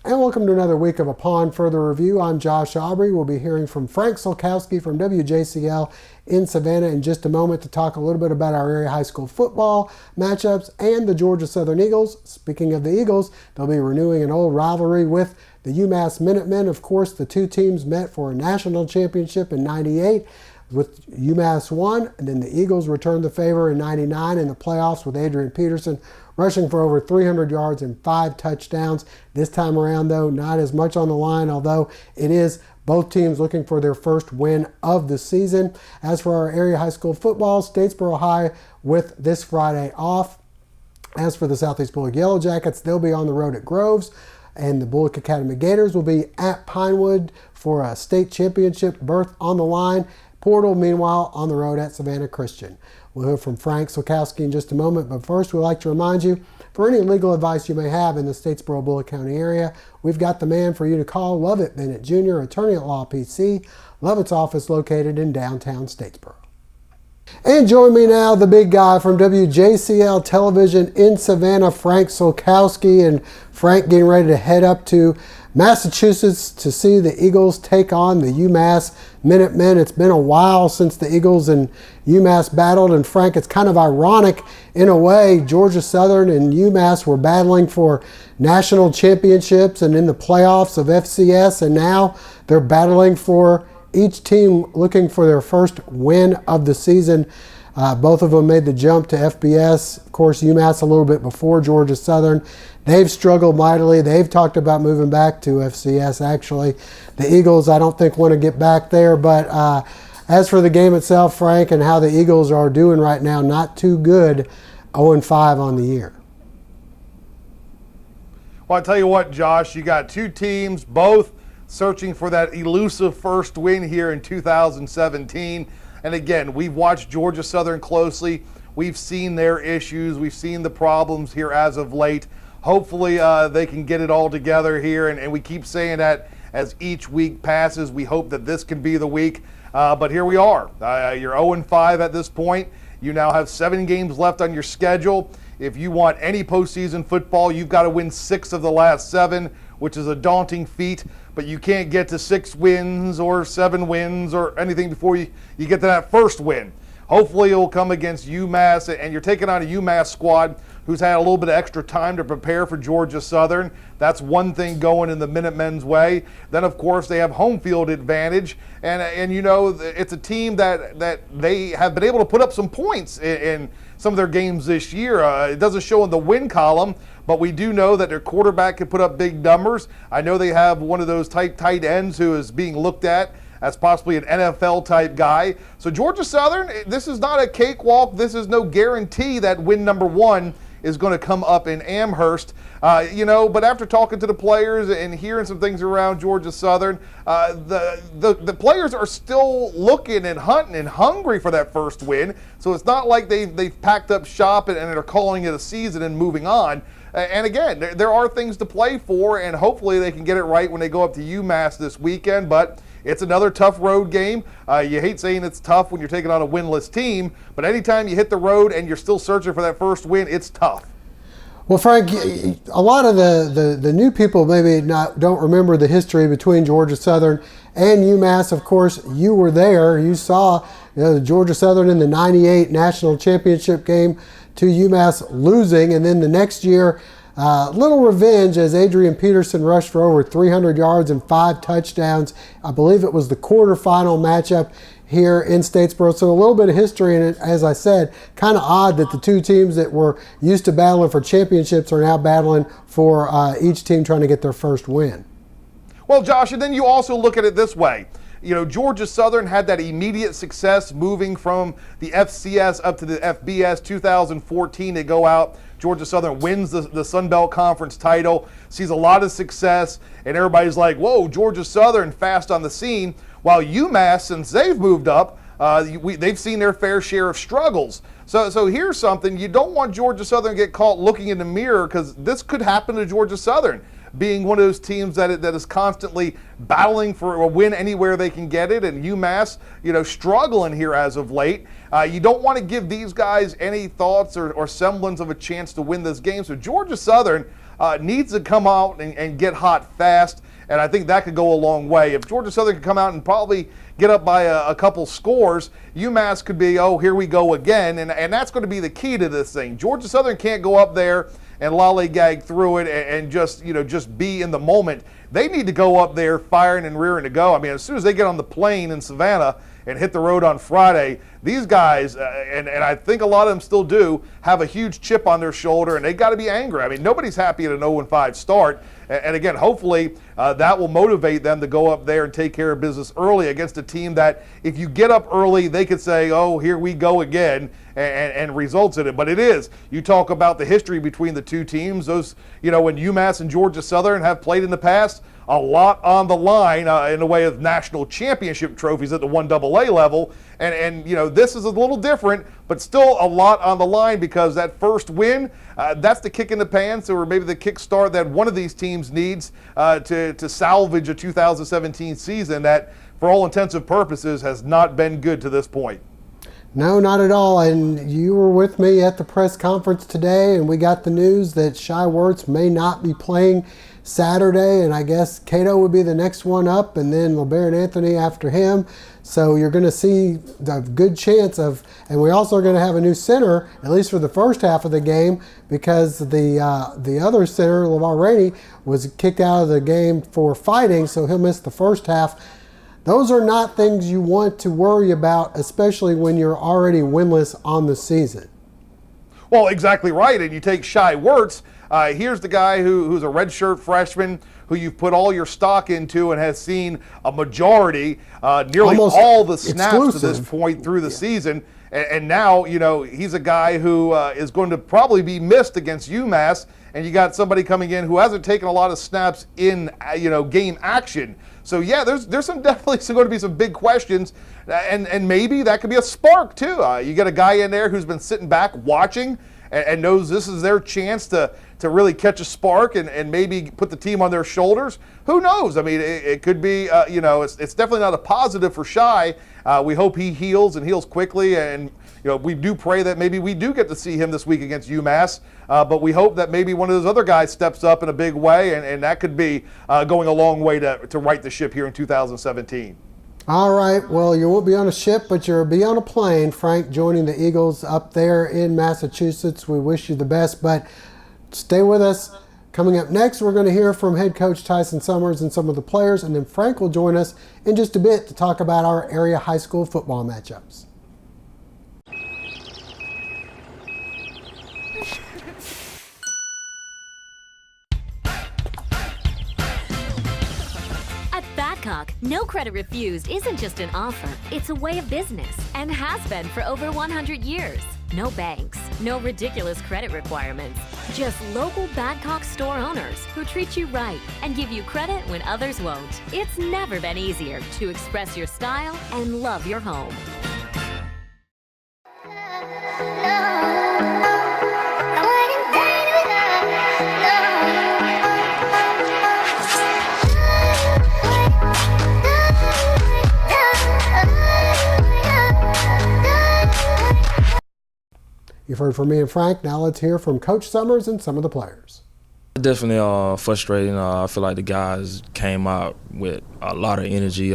And welcome to another week of Upon Further Review. I'm Josh Aubrey. We'll be hearing from Frank Sulkowski from WJCL in Savannah in just a moment to talk a little bit about our area high school football matchups and the Georgia Southern Eagles. Speaking of the Eagles, they'll be renewing an old rivalry with the UMass Minutemen. Of course, the two teams met for a national championship in '98. With UMass won, and then the Eagles returned the favor in '99 in the playoffs with Adrian Peterson rushing for over 300 yards and 5 touchdowns. This time around, though, not as much on the line, although it is both teams looking for their first win of the season. As for our area high school football, Statesboro High with this Friday off. As for the Southeast Bullock Yellow Jackets, they'll be on the road at Groves, and the Bullock Academy Gators will be at Pinewood for a state championship berth on the line. Portal, meanwhile, on the road at Savannah Christian. We'll hear from Frank Sulkowski in just a moment, but first we'd like to remind you, for any legal advice you may have in the Statesboro Bullock County area, we've got the man for you to call, Lovett Bennett Jr., attorney at law PC. Lovett's office located in downtown Statesboro. And join me now, the big guy from WJCL Television in Savannah, Frank Sulkowski. And Frank getting ready to head up to Massachusetts to see the Eagles take on the UMass Minutemen. It's been a while since the Eagles and UMass battled, and Frank, it's kind of ironic in a way. Georgia Southern and UMass were battling for national championships and in the playoffs of FCS, and now they're battling for each team looking for their first win of the season. Both of them made the jump to FBS. Of course, UMass a little bit before Georgia Southern. They've struggled mightily. They've talked about moving back to FCS, actually. The Eagles, I don't think, want to get back there. But as for the game itself, Frank, and how the Eagles are doing right now, not too good, 0-5 on the year. Well, I'll tell you what, Josh, you got two teams, both searching for that elusive first win here in 2017. And again, we've watched Georgia Southern closely. We've seen their issues. We've seen the problems here as of late. Hopefully they can get it all together here. And we keep saying that as each week passes. We hope that this can be the week. But here we are. You're 0-5 at this point. You now have 7 games left on your schedule. If you want any postseason football, you've got to win 6 of the last 7, which is a daunting feat. But you can't get to 6 wins or 7 wins or anything before you get to that first win. Hopefully it will come against UMass, and you're taking on a UMass squad who's had a little bit of extra time to prepare for Georgia Southern. That's one thing going in the Minutemen's way. Then, of course, they have home field advantage, and you know, it's a team that they have been able to put up some points in some of their games this year. It doesn't show in the win column, but we do know that their quarterback can put up big numbers. I know they have one of those tight ends who is being looked at as possibly an NFL-type guy. So Georgia Southern, this is not a cakewalk. This is no guarantee that win number 1 is going to come up in Amherst. But after talking to the players and hearing some things around Georgia Southern, the players are still looking and hunting and hungry for that first win. So it's not like they've packed up shop and are calling it a season and moving on. And again, there are things to play for, and hopefully they can get it right when they go up to UMass this weekend. But it's another tough road game. You hate saying it's tough when you're taking on a winless team, but anytime you hit the road and you're still searching for that first win, it's tough. Well, Frank, a lot of the new people maybe don't remember the history between Georgia Southern and UMass. Of course, you were there. You saw Georgia Southern in the '98 national championship game to UMass losing, and then the next year, little revenge as Adrian Peterson rushed for over 300 yards and 5 touchdowns. I believe it was the quarterfinal matchup here in Statesboro. So a little bit of history in it. As I said, kind of odd that the two teams that were used to battling for championships are now battling for each team trying to get their first win. Well, Josh, and then you also look at it this way. Georgia Southern had that immediate success moving from the FCS up to the FBS. 2014, they go out. Georgia Southern wins the Sun Belt Conference title, sees a lot of success, and everybody's like, whoa, Georgia Southern fast on the scene. While UMass, since they've moved up, they've seen their fair share of struggles. So here's something. You don't want Georgia Southern to get caught looking in the mirror, because this could happen to Georgia Southern, being one of those teams that is constantly battling for a win anywhere they can get it, and UMass, struggling here as of late. You don't want to give these guys any thoughts or semblance of a chance to win this game. So Georgia Southern needs to come out and get hot fast, and I think that could go a long way. If Georgia Southern could come out and probably get up by a couple scores, UMass could be, oh, here we go again, and that's going to be the key to this thing. Georgia Southern can't go up there and lollygag through it and just be in the moment. They need to go up there firing and rearing to go. I mean, as soon as they get on the plane in Savannah and hit the road on Friday, these guys, and I think a lot of them still do, have a huge chip on their shoulder, and they got to be angry. I mean, nobody's happy at an 0-5 start. And again, hopefully that will motivate them to go up there and take care of business early against a team that, if you get up early, they could say, oh, here we go again, and results in it. But it is. You talk about the history between the two teams. Those, when UMass and Georgia Southern have played in the past, a lot on the line in the way of national championship trophies at the 1AA level. And this is a little different, but still a lot on the line, because that first win, that's the kick in the pants, or maybe the kickstart that one of these teams needs to salvage a 2017 season that, for all intents and purposes, has not been good to this point. No, not at all. And you were with me at the press conference today, and we got the news that Shai Werts may not be playing Saturday, and I guess Cato would be the next one up, and then LeBaron Anthony after him. So you're going to see a good chance of, and we also are going to have a new center, at least for the first half of the game, because the other center, LeVar Rainey, was kicked out of the game for fighting, so he'll miss the first half. Those are not things you want to worry about, especially when you're already winless on the season. Well, exactly right. And you take Shai Werts. Here's the guy who's a redshirt freshman who you've put all your stock into and has seen a majority, nearly almost all the snaps to this point through the season. And now, he's a guy who is going to probably be missed against UMass. And you got somebody coming in who hasn't taken a lot of snaps in, game action. So yeah, there's definitely going to be some big questions, and maybe that could be a spark too. You get a guy in there who's been sitting back watching and knows this is their chance to really catch a spark and maybe put the team on their shoulders. Who knows? I mean, it could be, it's definitely not a positive for Shai. We hope he heals and heals quickly, and we do pray that maybe we do get to see him this week against UMass. But we hope that maybe one of those other guys steps up in a big way, and that could be going a long way to right the ship here in 2017. All right, well, you won't be on a ship, but you'll be on a plane, Frank, joining the Eagles up there in Massachusetts. We wish you the best, but stay with us. Coming up next, we're going to hear from head coach Tyson Summers and some of the players, and then Frank will join us in just a bit to talk about our area high school football matchups. No credit refused isn't just an offer, it's a way of business and has been for over 100 years. No banks, no ridiculous credit requirements, just local Badcock store owners who treat you right and give you credit when others won't. It's never been easier to express your style and love your home. You've heard from me and Frank. Now let's hear from Coach Summers and some of the players. Definitely frustrating. I feel like the guys came out with a lot of energy,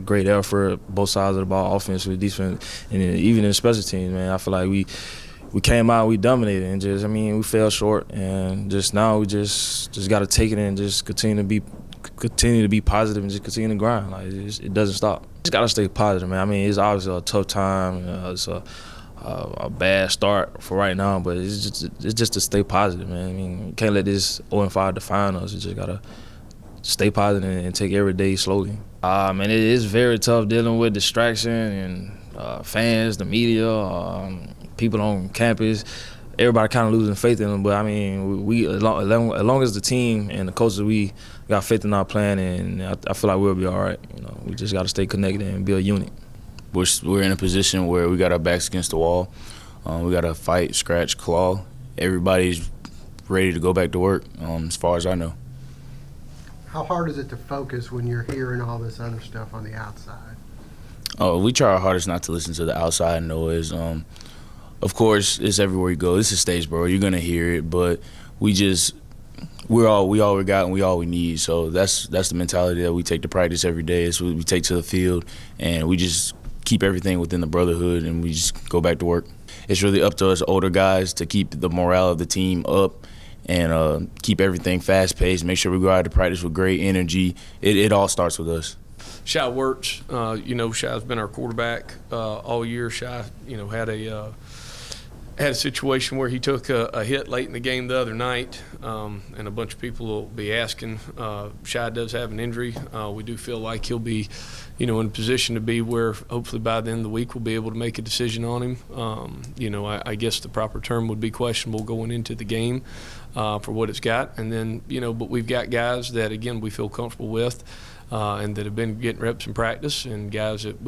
great effort, both sides of the ball, offensive, defense, and even in the special teams, man. I feel like we came out, we dominated, and we fell short, and just now we just got to take it and just continue to be positive and just continue to grind. Like it doesn't stop. Just got to stay positive, man. I mean, it's obviously a tough time. It's a bad start for right now, but it's just to stay positive, man. I mean, you can't let this 0-5 define us. You just gotta stay positive and take every day slowly. And it is very tough dealing with distraction and fans, the media, people on campus. Everybody kind of losing faith in them, but I mean, as long as the team and the coaches, we got faith in our plan, and I feel like we'll be all right. We just got to stay connected and be a unit. we're in a position where we got our backs against the wall. We got to fight, scratch, claw. Everybody's ready to go back to work, as far as I know. How hard is it to focus when you're hearing all this other stuff on the outside? Oh, we try our hardest not to listen to the outside noise. Of course, it's everywhere you go. This is Statesboro. You're gonna hear it, but we're all we got and we all we need. So that's the mentality that we take to practice every day. It's what we take to the field, and we just keep everything within the brotherhood, and we just go back to work. It's really up to us older guys to keep the morale of the team up and keep everything fast-paced, make sure we go out to practice with great energy. It all starts with us. Shy Wirtz, Shy's been our quarterback all year. Shy, had a situation where he took a hit late in the game the other night, and a bunch of people will be asking. Shy does have an injury. We do feel like he'll be, in a position to be where hopefully by the end of the week we'll be able to make a decision on him. I guess the proper term would be questionable going into the game for what it's got. And then, but we've got guys that, again, we feel comfortable with and that have been getting reps in practice, and guys that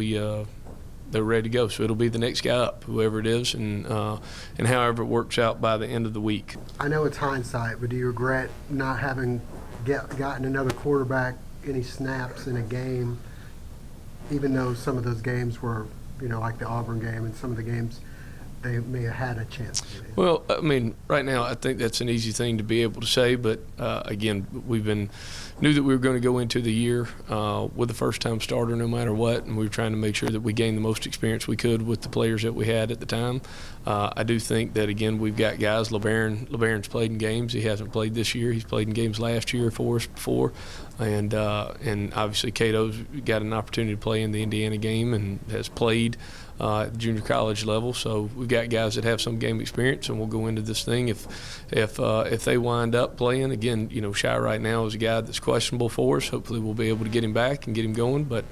they're ready to go. So it'll be the next guy up, whoever it is, and however it works out by the end of the week. I know it's hindsight, but do you regret not having gotten another quarterback any snaps in a game, even though some of those games were, like the Auburn game and some of the games they may have had a chance to get in? Well, right now I think that's an easy thing to be able to say, but again, knew that we were going to go into the year with a first-time starter no matter what, and we were trying to make sure that we gained the most experience we could with the players that we had at the time. I do think that, again, we've got guys. LeBaron's played in games. He hasn't played this year. He's played in games last year for us before. And obviously Cato's got an opportunity to play in the Indiana game and has played at the junior college level. So we've got guys that have some game experience, and we'll go into this thing if they wind up playing. Again, Shy right now is a guy that's questionable for us. Hopefully we'll be able to get him back and get him going. But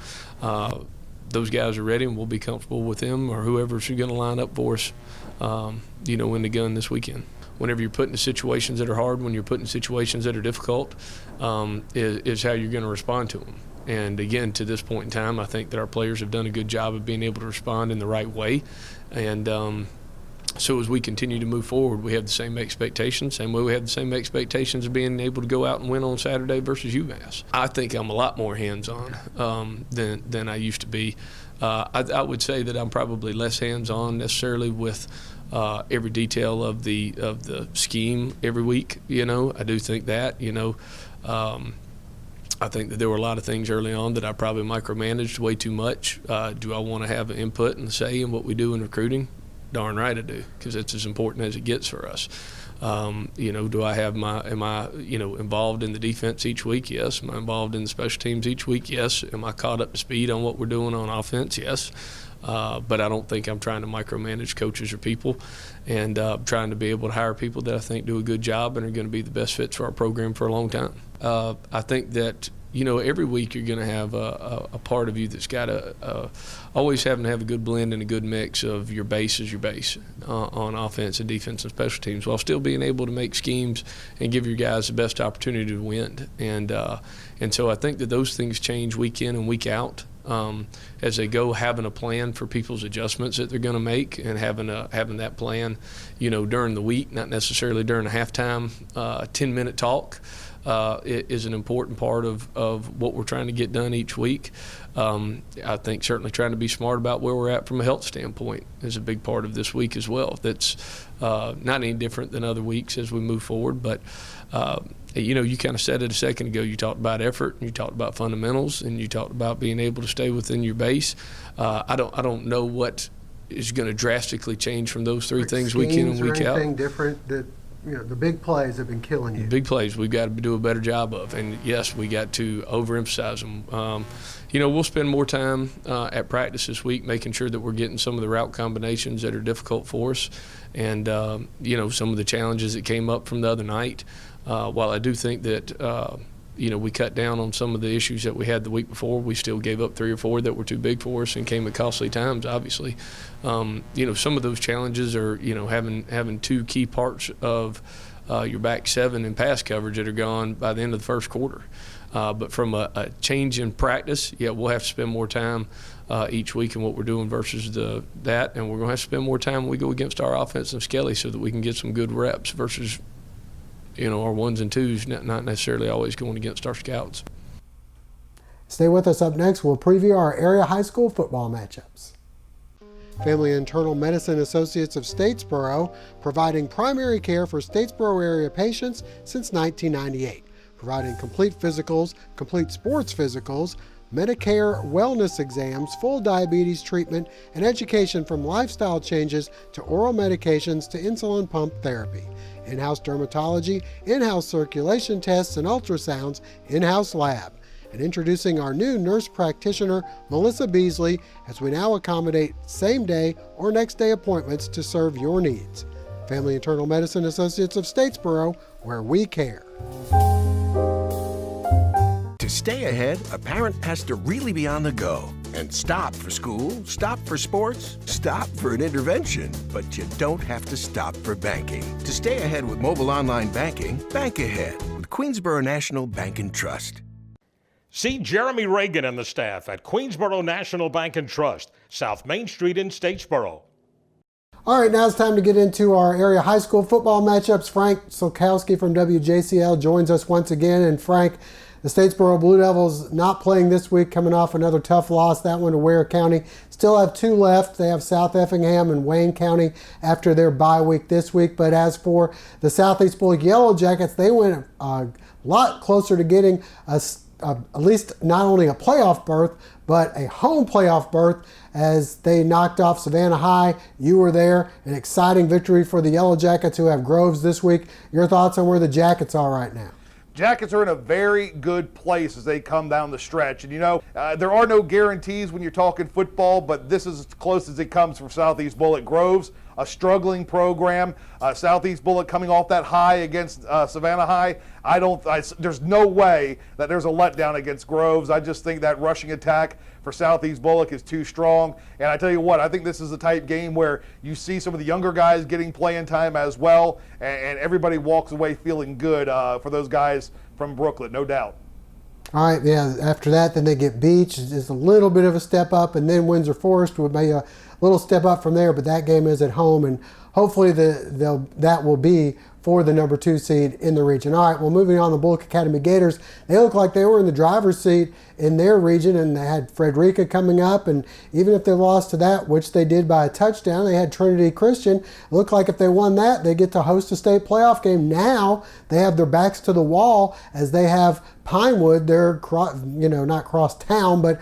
those guys are ready, and we'll be comfortable with him or whoever's going to line up for us, in the gun this weekend. Whenever you're put in situations that are hard, when you're put in situations that are difficult, is how you're going to respond to them. And again, to this point in time, I think that our players have done a good job of being able to respond in the right way. And so as we continue to move forward, we have the same expectations. Same way we have the same expectations of being able to go out and win on Saturday versus UMass. I think I'm a lot more hands-on than I used to be. I would say that I'm probably less hands-on necessarily with every detail of the scheme every week. I do think that. I think that there were a lot of things early on that I probably micromanaged way too much. Do I want to have an input and say in what we do in recruiting? Darn right I do, because it's as important as it gets for us. Do I have am I involved in the defense each week? Yes. Am I involved in the special teams each week? Yes. Am I caught up to speed on what we're doing on offense? Yes. But I don't think I'm trying to micromanage coaches or people, and trying to be able to hire people that I think do a good job and are going to be the best fits for our program for a long time. I think that every week you're going to have a part of you that's got always having to have a good blend and a good mix of your base is your base on offense and defense and special teams, while still being able to make schemes and give your guys the best opportunity to win. And so I think that those things change week in and week out. As they go, having a plan for people's adjustments that they're going to make, and having that plan, during the week, not necessarily during a halftime 10-minute talk, is an important part of what we're trying to get done each week. I think certainly trying to be smart about where we're at from a health standpoint is a big part of this week as well. That's not any different than other weeks as we move forward, but you kind of said it a second ago. You talked about effort, and you talked about fundamentals, and you talked about being able to stay within your base. I don't know what is going to drastically change from those three things week in and week out. Anything different that the big plays have been killing you? Big plays we've got to do a better job of, and yes, we got to overemphasize them. We'll spend more time at practice this week making sure that we're getting some of the route combinations that are difficult for us, and some of the challenges that came up from the other night. While I do think that we cut down on some of the issues that we had the week before, we still gave up 3 or 4 that were too big for us and came at costly times, obviously. Some of those challenges are, having 2 key parts of your back 7 in pass coverage that are gone by the end of the first quarter. But from a change in practice, yeah, we'll have to spend more time each week in what we're doing versus that, and we're going to have to spend more time when we go against our offensive skelly so that we can get some good reps versus, our ones and twos, not necessarily always going against our scouts. Stay with us. Up next, we'll preview our area high school football matchups. Family Internal Medicine Associates of Statesboro, providing primary care for Statesboro area patients since 1998, providing complete physicals, complete sports physicals, Medicare wellness exams, full diabetes treatment, and education from lifestyle changes to oral medications to insulin pump therapy. In-house dermatology, in-house circulation tests and ultrasounds, in-house lab. And introducing our new nurse practitioner, Melissa Beasley, as we now accommodate same-day or next-day appointments to serve your needs. Family Internal Medicine Associates of Statesboro, where we care. To stay ahead, a parent has to really be on the go and stop for school, stop for sports, stop for an intervention. But you don't have to stop for banking. To stay ahead with mobile online banking, bank ahead with Queensboro National Bank and Trust. See Jeremy Reagan and the staff at Queensboro National Bank and Trust, South Main Street in Statesboro. All right, now it's time to get into our area high school football matchups. Frank Sulkowski from WJCL joins us once again. And Frank, the Statesboro Blue Devils not playing this week, coming off another tough loss, that one to Ware County. Still have two left. They have South Effingham and Wayne County after their bye week this week. But as for the Southeast Bullock Yellow Jackets, they went a lot closer to getting at least not only a playoff berth, but a home playoff berth as they knocked off Savannah High. You were there. An exciting victory for the Yellow Jackets, who have Groves this week. Your thoughts on where the Jackets are right now? Jackets are in a very good place as they come down the stretch. And there are no guarantees when you're talking football, but this is as close as it comes for Southeast Bullock. Groves, a struggling program. Southeast Bullock coming off that high against Savannah High. There's no way that there's a letdown against Groves. I just think that rushing attack for Southeast Bullock is too strong. And I tell you what, I think this is the type game where you see some of the younger guys getting playing time as well, and everybody walks away feeling good for those guys from Brooklyn, no doubt. All right, yeah, after that, then they get Beach. It's a little bit of a step up, and then Windsor Forest would be a little step up from there, but that game is at home, and hopefully that will be for the number 2 seed in the region. All right, well, moving on, the Bullock Academy Gators, they look like they were in the driver's seat in their region, and they had Frederica coming up, and even if they lost to that, which they did by a touchdown, they had Trinity Christian. It looked like if they won that, they get to host a state playoff game. Now they have their backs to the wall as they have Pinewood. They're not cross town, but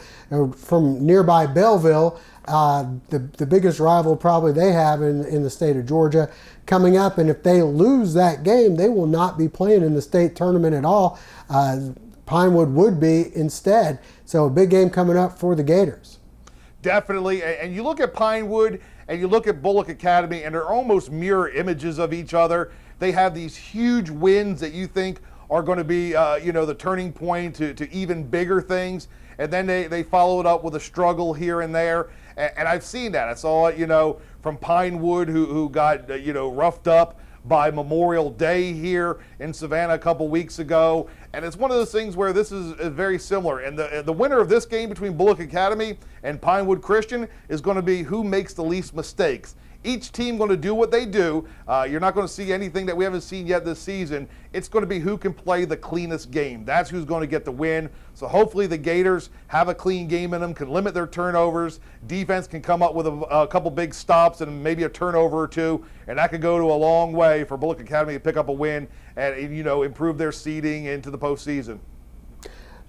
from nearby Belleville, the biggest rival probably they have in the state of Georgia coming up. And if they lose that game, they will not be playing in the state tournament at all. Pinewood would be instead. So a big game coming up for the Gators. Definitely. And you look at Pinewood and you look at Bullock Academy, and they're almost mirror images of each other. They have these huge wins that you think are going to be the turning point to even bigger things. And then they follow it up with a struggle here and there. And I've seen that. I saw it, from Pinewood, who got, roughed up by Memorial Day here in Savannah a couple weeks ago. And it's one of those things where this is very similar. And the winner of this game between Bullock Academy and Pinewood Christian is going to be who makes the least mistakes. Each team going to do what they do. You're not going to see anything that we haven't seen yet this season. It's going to be who can play the cleanest game. That's who's going to get the win. So hopefully the Gators have a clean game in them, can limit their turnovers. Defense can come up with a couple big stops and maybe a turnover or two, and that could go to a long way for Bullock Academy to pick up a win and improve their seeding into the postseason.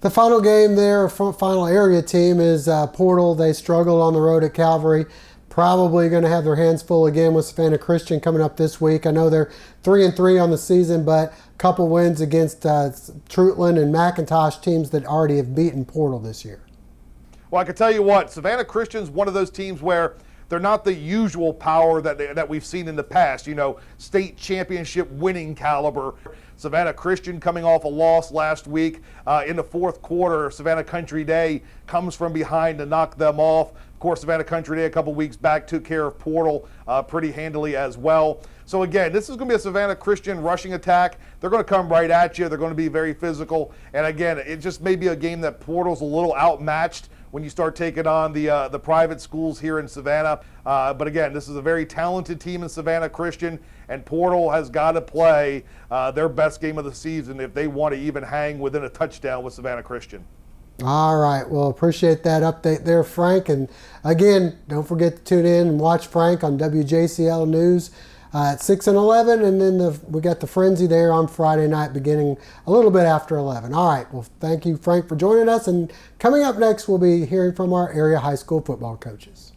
The final game there, final area team, is Portal. They struggled on the road at Calvary. Probably going to have their hands full again with Savannah Christian coming up this week. I know they're 3-3 on the season, but a couple wins against Trutland and McIntosh, teams that already have beaten Portal this year. Well, I can tell you what, Savannah Christian's one of those teams where they're not the usual power that we've seen in the past, state championship winning caliber. Savannah Christian coming off a loss last week in the fourth quarter. Savannah Country Day comes from behind to knock them off. Of course, Savannah Country Day a couple weeks back took care of Portal pretty handily as well. So again, this is going to be a Savannah Christian rushing attack. They're going to come right at you. They're going to be very physical. And again, it just may be a game that Portal's a little outmatched when you start taking on the private schools here in Savannah. But again, this is a very talented team in Savannah Christian, and Portal has got to play their best game of the season if they want to even hang within a touchdown with Savannah Christian. All right. Well, appreciate that update there, Frank. And again, don't forget to tune in and watch Frank on WJCL News at 6 and 11. And then we got the Frenzy there on Friday night beginning a little bit after 11. All right. Well, thank you, Frank, for joining us. And coming up next, we'll be hearing from our area high school football coaches.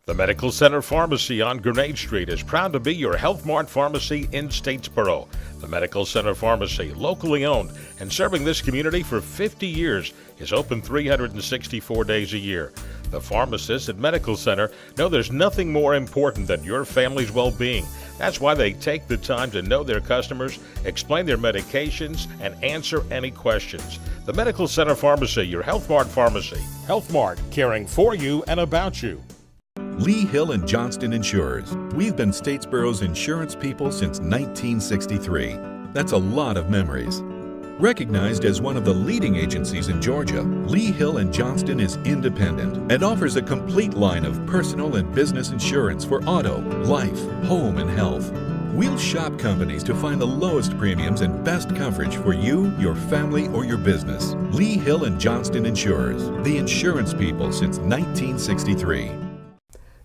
The Medical Center Pharmacy on Grenade Street is proud to be your Health Mart pharmacy in Statesboro. The Medical Center Pharmacy, locally owned and serving this community for 50 years, is open 364 days a year. The pharmacists at Medical Center know there's nothing more important than your family's well-being. That's why they take the time to know their customers, explain their medications, and answer any questions. The Medical Center Pharmacy, your Health Mart pharmacy. Health Mart, caring for you and about you. Lee Hill and Johnston Insurers. We've been Statesboro's insurance people since 1963. That's a lot of memories. Recognized as one of the leading agencies in Georgia, Lee Hill and Johnston is independent and offers a complete line of personal and business insurance for auto, life, home, and health. We'll shop companies to find the lowest premiums and best coverage for you, your family, or your business. Lee Hill and Johnston Insurers, the insurance people since 1963.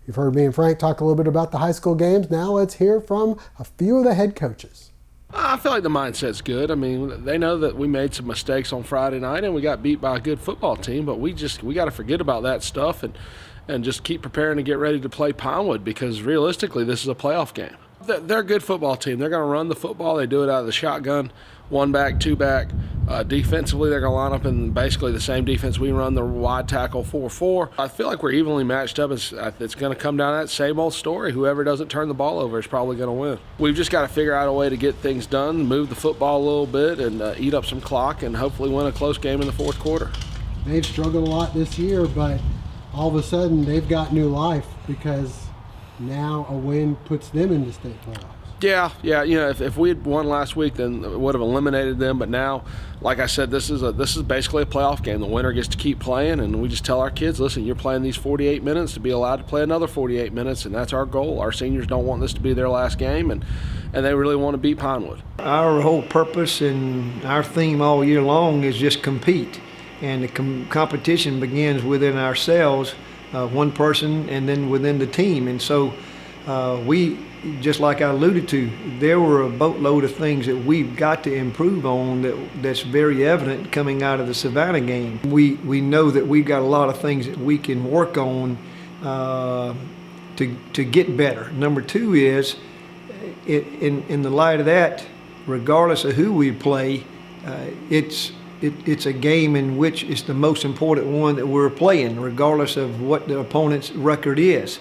You've heard me and Frank talk a little bit about the high school games. Now let's hear from a few of the head coaches. I feel like the mindset's good. I mean, they know that we made some mistakes on Friday night and we got beat by a good football team, but we got to forget about that stuff and just keep preparing to get ready to play Pinewood, because realistically this is a playoff game. They're a good football team. They're going to run the football. They do it out of the shotgun, 1 back, 2 back. Defensively, they're going to line up in basically the same defense we run, the wide tackle 4-4. I feel like we're evenly matched up. It's going to come down to that same old story. Whoever doesn't turn the ball over is probably going to win. We've just got to figure out a way to get things done, move the football a little bit, and eat up some clock, and hopefully win a close game in the fourth quarter. They've struggled a lot this year, but all of a sudden they've got new life because now a win puts them into state playoffs. Yeah. You know, if we had won last week, then it would have eliminated them. But now, like I said, this is basically a playoff game. The winner gets to keep playing, and we just tell our kids, listen, you're playing these 48 minutes to be allowed to play another 48 minutes, and that's our goal. Our seniors don't want this to be their last game, and they really want to beat Pinewood. Our whole purpose and our theme all year long is just compete, and the competition begins within ourselves, one person, and then within the team. And so we, just like I alluded to, there were a boatload of things that we've got to improve on that's very evident coming out of the Savannah game. We know that we've got a lot of things that we can work on to get better. Number two is, in the light of that, regardless of who we play, it's a game in which it's the most important one that we're playing, regardless of what the opponent's record is.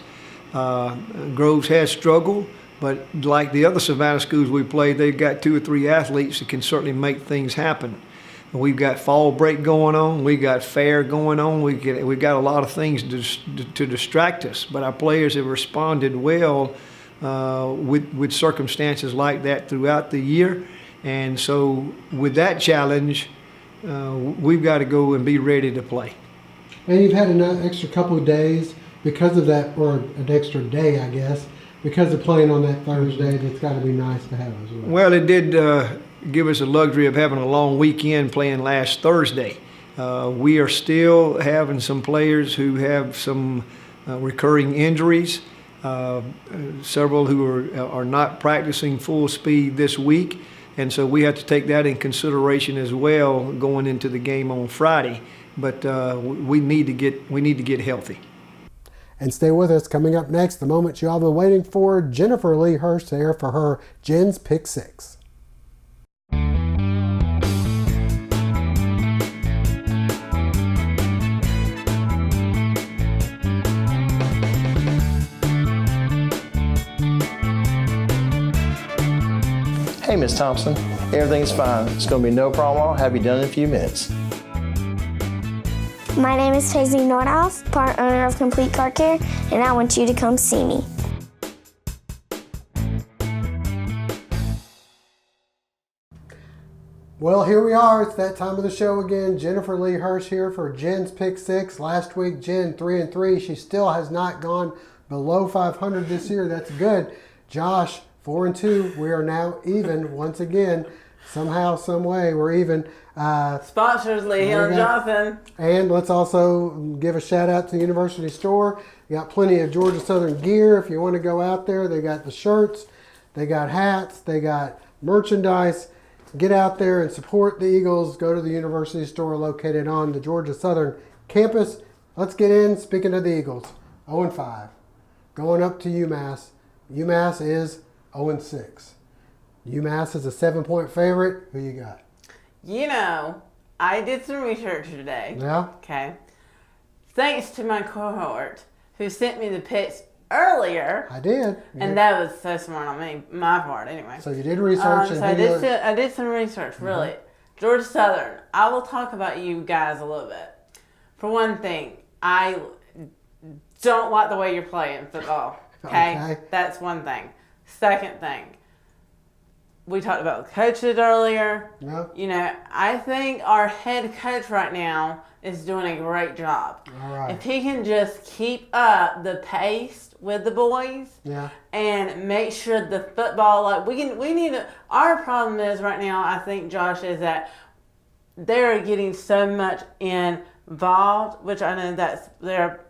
Groves has struggled, but like the other Savannah schools we play, they've got 2 or 3 athletes that can certainly make things happen. We've got fall break going on, we got fair going on, we've got a lot of things to distract us, but our players have responded well with circumstances like that throughout the year. And so with that challenge, we've got to go and be ready to play. And you've had an extra couple of days because of that, or an extra day, I guess, because of playing on that Thursday. That's got to be nice to have as well. Well, it did give us the luxury of having a long weekend playing last Thursday. We are still having some players who have some recurring injuries, several who are not practicing full speed this week, and so we have to take that in consideration as well going into the game on Friday. But we need to get healthy. And stay with us. Coming up next, the moment you all been waiting for, Jennifer Lee Hurst there for her Jen's Pick 6. Hey, Miss Thompson, everything's fine. It's going to be no problem. I'll have you done in a few minutes. My name is Paisley Nordhoff, part owner of Complete Car Care, and I want you to come see me. Well, here we are. It's that time of the show again. Jennifer Lee Hirsch here for Jen's Pick 6. Last week, Jen 3-3. She still has not gone below 500 this year. That's good. Josh 4-2. We are now even once again. Somehow, some way, we're even. Sponsors Lee Hill and Johnson. And let's also give a shout out to the University Store. You got plenty of Georgia Southern gear if you want to go out there. They got the shirts, they got hats, they got merchandise. Get out there and support the Eagles. Go to the University Store located on the Georgia Southern campus. Let's get in. Speaking of the Eagles, 0-5. Going up to UMass. UMass is 0-6. UMass is a 7-point favorite. Who you got? You know, I did some research today. Yeah? Okay. Thanks to my cohort who sent me the picks earlier. I did. And that was so smart on me, my part anyway. So you did research. So I did some research, really. Georgia Southern, I will talk about you guys a little bit. For one thing, I don't like the way you're playing football. Okay? That's one thing. Second thing, we talked about the coaches earlier. Yeah. You know, I think our head coach right now is doing a great job. All right. If he can just keep up the pace with the boys, and make sure the football, like we need to. Our problem is right now, I think, Josh, is that they're getting so much involved, which I know that's their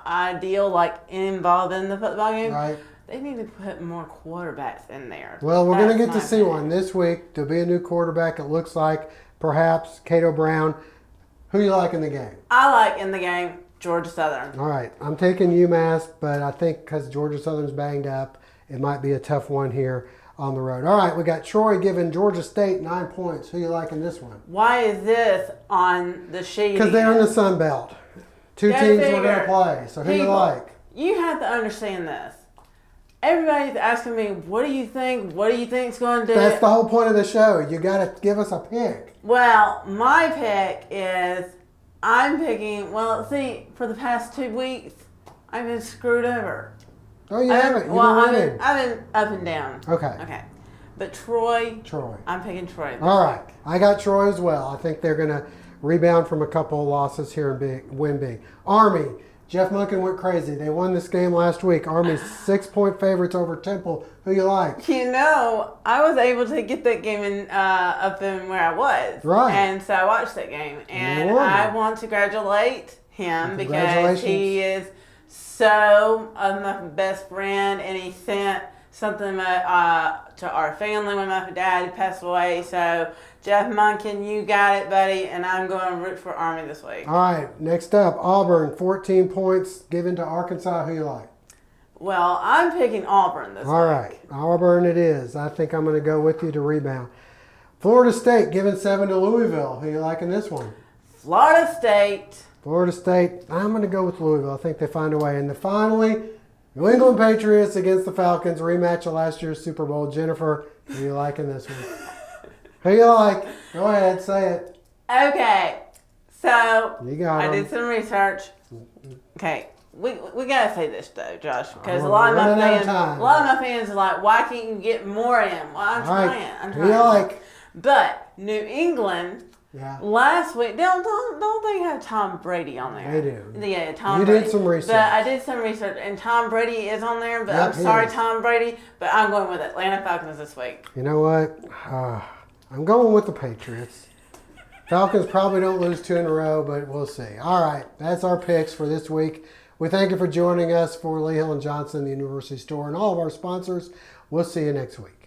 ideal, like involved in the football game. Right. They need to put more quarterbacks in there. Well, we're going to get to see one this week. There'll be a new quarterback, it looks like. Perhaps Cato Brown. Who you like in the game? I like in the game Georgia Southern. All right. I'm taking UMass, but I think because Georgia Southern's banged up, it might be a tough one here on the road. All right. We got Troy giving Georgia State 9 points. Who you like in this one? Why is this on the sheet? Because they're in the Sun Belt. Two teams we're going to play. So who you like? You have to understand this. Everybody's asking me, what do you think? What do you think's going to do? That's the whole point of the show. You got to give us a pick. Well, my pick is I'm picking. Well, see, for the past 2 weeks, I've been screwed over. Oh, you haven't. I've been up and down. Okay. Okay. But Troy. Troy. I'm picking Troy. All right. I got Troy as well. I think they're going to rebound from a couple of losses here and win big. Army. Jeff Munkin went crazy. They won this game last week. Army's 6-point favorites over Temple. Who you like? You know, I was able to get that game in up in where I was. Right. And so I watched that game. And I want to congratulate him because he is so my best friend, and he sent something to our family when my dad passed away. So, Jeff Munkin, you got it, buddy, and I'm going to root for Army this week. All right, next up, Auburn, 14 points given to Arkansas. Who you like? Well, I'm picking Auburn this week. All right, Auburn it is. I think I'm going to go with you to rebound. Florida State giving 7 to Louisville. Who you like in this one? Florida State. Florida State, I'm going to go with Louisville. I think they find a way. And finally, New England Patriots against the Falcons, rematch of last year's Super Bowl. Jennifer, who you like in this one? Who you like? Go ahead, say it. Okay, so you got I did some research. Okay, we gotta say this though, Josh, because a lot of my fans are like, why can't you get more in? Well, I'm trying. Who you like? But New England. Yeah. Last week, don't they have Tom Brady on there? They do. Yeah, Tom Brady. You did some research. But I did some research, and Tom Brady is on there. But I'm sorry, Tom Brady, but I'm going with Atlanta Falcons this week. You know what? I'm going with the Patriots. Falcons probably don't lose 2 in a row, but we'll see. All right, that's our picks for this week. We thank you for joining us for Lee Hill and Johnson, the University Store, and all of our sponsors. We'll see you next week.